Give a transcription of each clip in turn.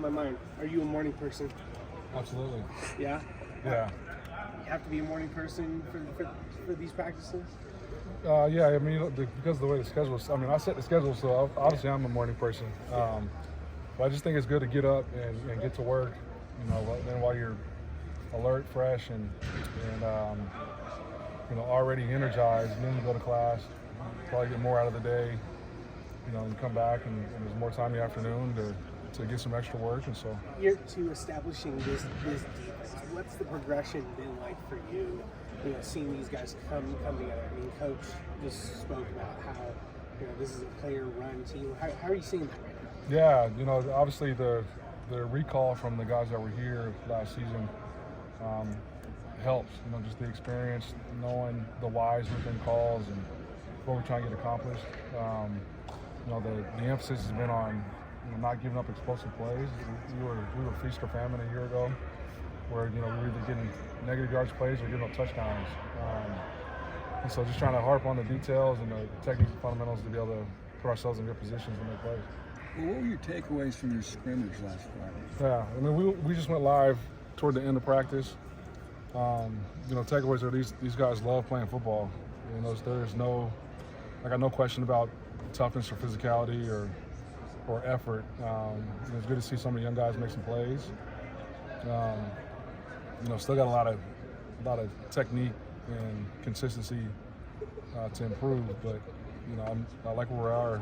My mind. Are you a morning person? Absolutely. Yeah. Yeah. You have to be a morning person for these practices. Yeah. I mean, because of the way the schedule is. I mean, I set the schedule, so obviously I'm a morning person. But I just think it's good to get up and get to work. Then while you're alert, fresh, and already energized, and then you go to class. Probably get more out of the day. And come back, and there's more time in the afternoon to get some extra work, and so. Year two establishing this defense. What's the progression been like for you? Seeing these guys come together. I mean, Coach just spoke about how this is a player-run team. How are you seeing that right now? Yeah, obviously the recall from the guys that were here last season helps. Just the experience, knowing the whys within calls and what we're trying to get accomplished. The emphasis has been on not giving up explosive plays. We were feast or famine a year ago, where we were either getting negative yards plays or giving up touchdowns. And so just trying to harp on the details and the techniques and fundamentals to be able to put ourselves in good positions to make plays. Well, what were your takeaways from your scrimmage last Friday? Yeah, I mean, we just went live toward the end of practice. Takeaways are these guys love playing football. I got no question about toughness or physicality or effort. It's good to see some of the young guys make some plays. Still got a lot of technique and consistency to improve, but I like where we are.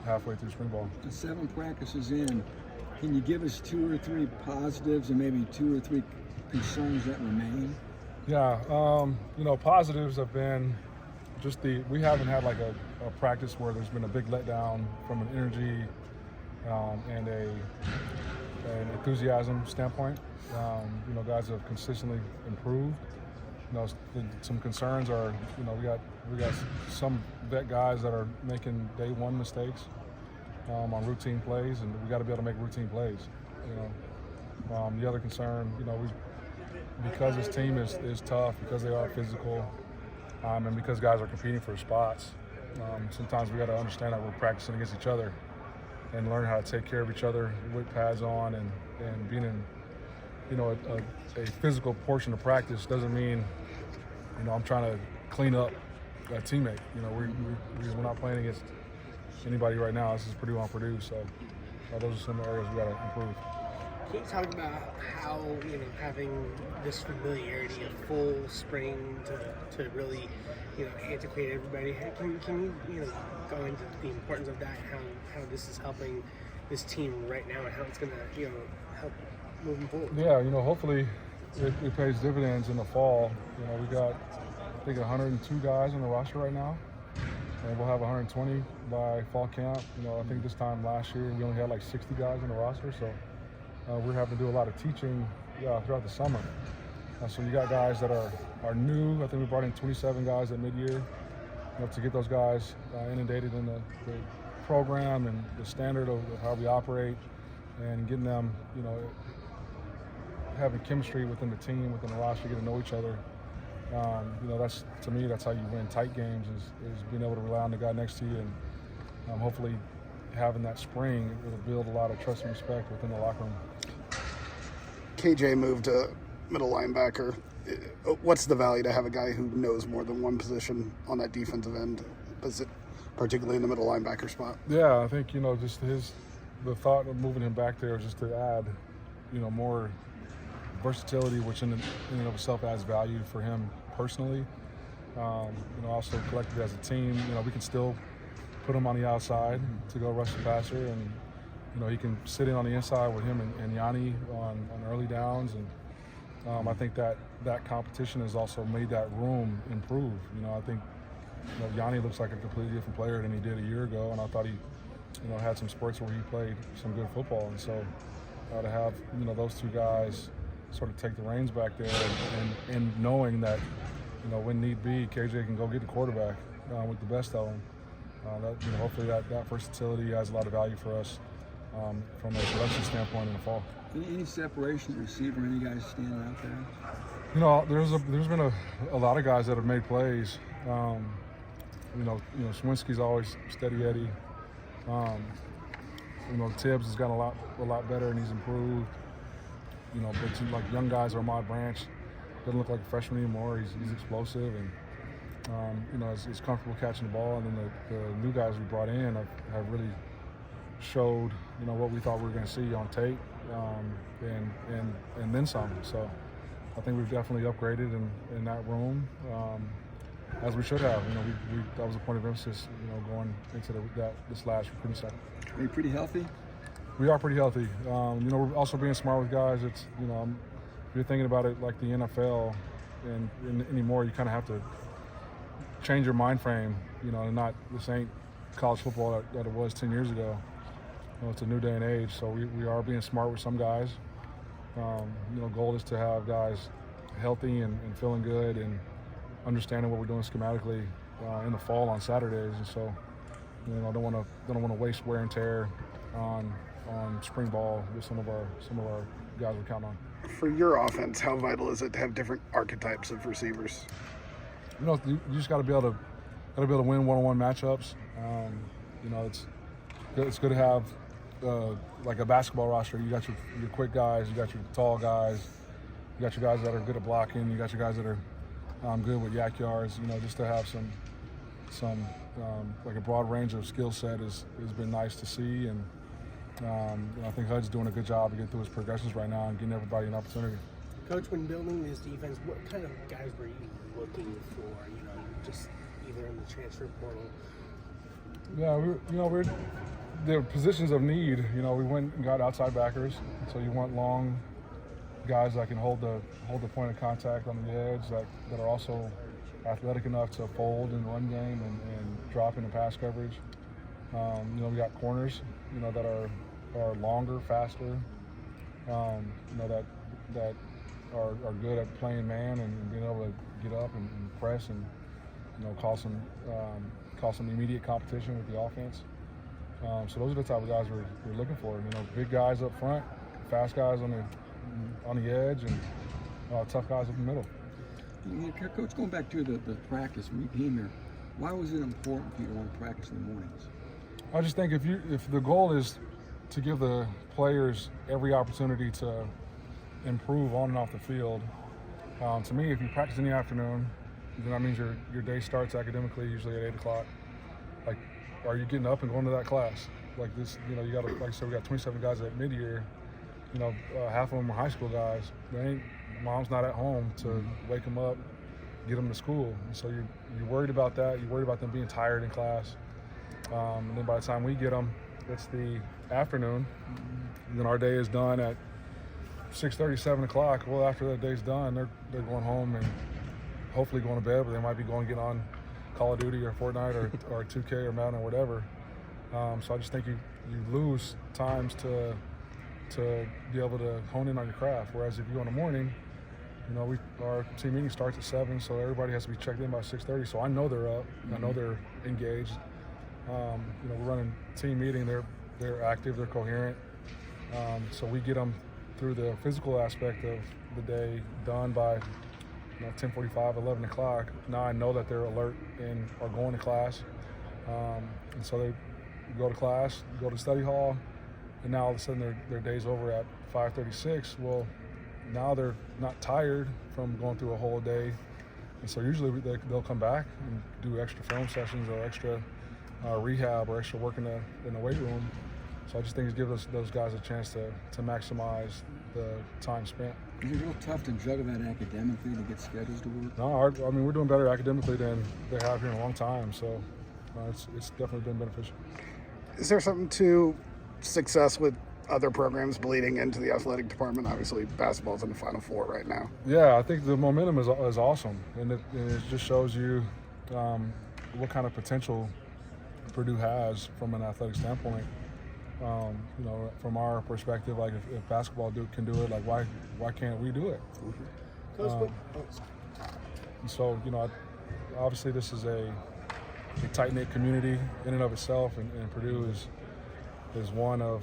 Halfway through spring ball. 7 practices in, can you give us 2 or 3 positives and maybe 2 or 3 concerns that remain? Yeah, positives have been just we haven't had like a practice where there's been a big letdown from an energy and an enthusiasm standpoint. Guys have consistently improved. Some concerns are, we got some vet guys that are making day one mistakes on routine plays, and we got to be able to make routine plays. The other concern, because this team is tough, because they are physical, and because guys are competing for spots, sometimes we got to understand that we're practicing against each other and learn how to take care of each other with pads on, and being in a physical portion of practice doesn't mean I'm trying to clean up a teammate. We're not playing against anybody right now. This is Purdue on Purdue, so those are some areas we got to improve. Can you talk about how having this familiarity of full spring to really antiquate everybody? Can you go into the importance of that, how this is helping this team right now, and how it's going to help moving forward? Yeah, hopefully it pays dividends in the fall. We got I think 102 guys on the roster right now, and we'll have 120 by fall camp. I think this time last year we only had like 60 guys on the roster, so we're having to do a lot of teaching throughout the summer. So you got guys that are new. I think we brought in 27 guys at mid-year. To get those guys inundated in the program and the standard of how we operate, and getting them, having chemistry within the team, within the roster, get to know each other. That's, to me, that's how you win tight games, is being able to rely on the guy next to you, and hopefully having that spring, it will build a lot of trust and respect within the locker room. KJ moved to middle linebacker. What's the value to have a guy who knows more than one position on that defensive end, particularly in the middle linebacker spot? Yeah, I think, just the thought of moving him back there just to add, more versatility, which in and of itself adds value for him personally. Also collectively as a team, we can still put him on the outside to go rush the passer, and he can sit in on the inside with him and Yanni on early downs, and I think that competition has also made that room improve. I think Yanni looks like a completely different player than he did a year ago, and I thought he had some spurts where he played some good football, and so to have those two guys sort of take the reins back there, and knowing that when need be, KJ can go get the quarterback with the best of them. Hopefully that versatility has a lot of value for us from a production standpoint in the fall. Any separation at receiver? Any guys standing out there? There's been a lot of guys that have made plays. Swinski's always steady Eddie. Tibbs has gotten a lot better and he's improved. But like young guys, Ahmad Branch doesn't look like a freshman anymore. He's explosive and is comfortable catching the ball. And then the new guys we brought in have really showed what we thought we were going to see on tape, and then some. So I think we've definitely upgraded in that room, as we should have. That was a point of emphasis, going into this last recruiting cycle. Are you pretty healthy? We are pretty healthy. We're also being smart with guys. It's if you're thinking about it like the NFL, and anymore, you kind of have to change your mind frame. And not this ain't college football that it was 10 years ago. It's a new day and age, so we are being smart with some guys. Goal is to have guys healthy and feeling good and understanding what we're doing schematically in the fall on Saturdays. And so, don't want to waste wear and tear on spring ball with some of our guys we're counting on. For your offense, how vital is it to have different archetypes of receivers? You just got to be able to win one-on-one matchups. It's good to have like a basketball roster. You got your quick guys, you got your tall guys, you got your guys that are good at blocking, you got your guys that are good with yak yards. Just to have some like a broad range of skill set has been nice to see, and I think HUD's doing a good job to get through his progressions right now and getting everybody an opportunity. Coach, when building this defense, what kind of guys were you looking for? Just either in the transfer portal. Yeah, we're the positions of need. We went and got outside backers, so you want long guys that can hold the point of contact on the edge, that are also athletic enough to fold in the run game and drop into pass coverage. We got corners, that are longer, faster, that are good at playing man and being able to get up and press and cause some immediate competition with the offense. So those are the type of guys we're looking for. Big guys up front, fast guys on the edge, and tough guys up the middle. Coach, going back to the practice when you came here, why was it important for you to want to practice in the mornings? I just think if the goal is to give the players every opportunity to improve on and off the field, to me, if you practice in the afternoon, then that means your day starts academically usually at 8 o'clock. Like, are you getting up and going to that class? Like this, you got to, like I said, we got 27 guys at mid-year. Half of them are high school guys. Mom's not at home to wake them up, get them to school. And so you're worried about that. You're worried about them being tired in class. And then by the time we get them, it's the afternoon. And then our day is done at 6:30, 7 o'clock. Well, after that day's done, they're going home and hopefully going to bed, but they might be going to get on Call of Duty or Fortnite or 2K or Madden or whatever. So I just think you lose times to be able to hone in on your craft. Whereas if you go in the morning, our team meeting starts at 7, so everybody has to be checked in by 6:30. So I know they're up, I know they're engaged. We're running team meeting. They're active, they're coherent. So we get them through the physical aspect of the day done by 10:45, 11 o'clock. Now I know that they're alert and are going to class. And so they go to class, go to study hall, and now all of a sudden their day's over at 5:36. Well, now they're not tired from going through a whole day. And so usually they'll come back and do extra film sessions or extra rehab or extra work in the weight room. So I just think it gives those guys a chance to maximize the time spent. Is it real tough to juggle that academically to get schedules to work? No, we're doing better academically than they have here in a long time. So it's definitely been beneficial. Is there something to success with other programs bleeding into the athletic department? Obviously, basketball's in the Final Four right now. Yeah, I think the momentum is awesome, and it just shows you what kind of potential Purdue has from an athletic standpoint. From our perspective, like if basketball can do it, like why can't we do it? And so obviously this is a tight-knit community in and of itself, and Purdue is one of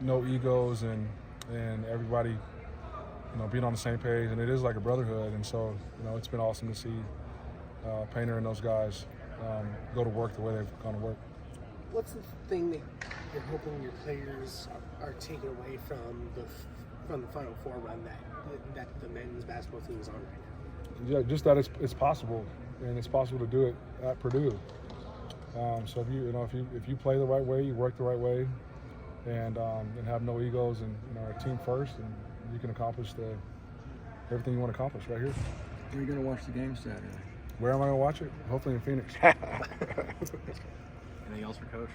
no egos and everybody being on the same page, and it is like a brotherhood. And so it's been awesome to see Painter and those guys go to work the way they've gone to work. what's the thing that you're hoping your players are taking away from the Final Four run that the men's basketball team is on right now? Yeah, just that it's possible, and it's possible to do it at Purdue. So if you play the right way, you work the right way, and have no egos, and a team first, and you can accomplish everything you want to accomplish right here. Where are you going to watch the game Saturday? Where am I going to watch it? Hopefully in Phoenix. Anything else for Coach?